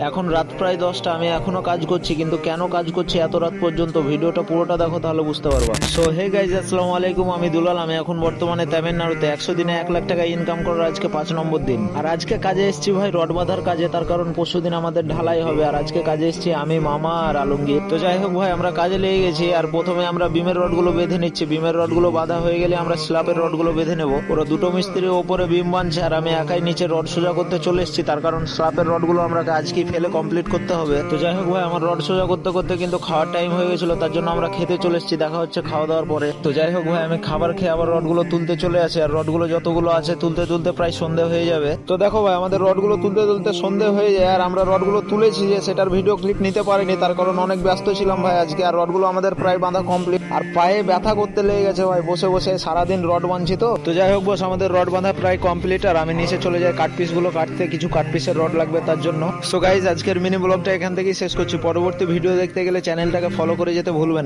এখন রাত প্রায় 10টা, আমি এখনো কাজ করছি, কিন্তু কেন কাজ করছি এত রাত পর্যন্ত ভিডিওটা পুরোটা দেখো তাহলে বুঝতে পারবা। সো হে গাইজ, আসসালামু আলাইকুম, আমি দুলাল। আমি এখন বর্তমানে তামিলনাড়ুতে 100 দিনে 1 লাখ টাকা ইনকাম করার আজকে 5 নম্বর দিন। আর আজকে কাজে এসেছি ভাই রড বাঁধার কাজে, তার কারণ পরশুদিন আমাদের ঢালাই হবে। আর আজকে কাজে এসেছি আমি, মামা আর আলমগীর। তো যাই হোক ভাই, আমরা কাজে লেগে গেছি। আর প্রথমে আমরা বিমের রডগুলো বেঁধে নিচ্ছি। বিমের রডগুলো বাঁধা হয়ে গেলে আমরা স্ল্যাবের রডগুলো বেঁধে নেবো। ওরা দুটো মিস্ত্রি ওপরে বিম বাঁধছে আর আমি একাই নিচে রড সোজা করতে চলে এসেছি, তার কারণ স্ল্যাবের রডগুলো আমরা আজকেই ফেলে কমপ্লিট করতে হবে। তো যাই হোক ভাই, আমার রড সোজা করতে করতে কিন্তু খাওয়ার টাইম হয়ে গেছিল, তার জন্য আমরা খেতে চলে এসেছি। দেখা হচ্ছে খাওয়া দাওয়ার পরে। তো যাই হোক ভাই, আমি খাবার খেয়ে আবার রডগুলো তুলতে চলে আসি। আর রডগুলো যতগুলো আছে তুলতে তুলতে প্রায় সন্ধে হয়ে যাবে। তো দেখো ভাই, আমাদের রডগুলো তুলতে তুলতে সন্ধে হয়ে যায়। আর আমরা রডগুলো তুলেছি যে সেটার ভিডিও ক্লিপ নিতে পারিনি, তার কারণ অনেক ব্যস্ত ছিলাম ভাই আজকে। আর রডগুলো আমাদের প্রায় বাঁধা কমপ্লিট। আর পায়ে ব্যথা করতে লেগে গেছে ভাই, বসে বসে সারাদিন রড বাঁধছি। তো যাই হোক বস, আমাদের রড বাঁধা প্রায় কমপ্লিট। আর আমি নিচে চলে যাই কাট পিস গুলো কাটতে, কিছু কাট পিসের রড লাগবে তার জন্য। সো গাইজ, আজকের মিনি ব্লগটা এখান থেকেই শেষ করছি। পরবর্তী ভিডিও দেখতে গেলে চ্যানেলটাকে ফলো করে যেতে ভুলবেন না।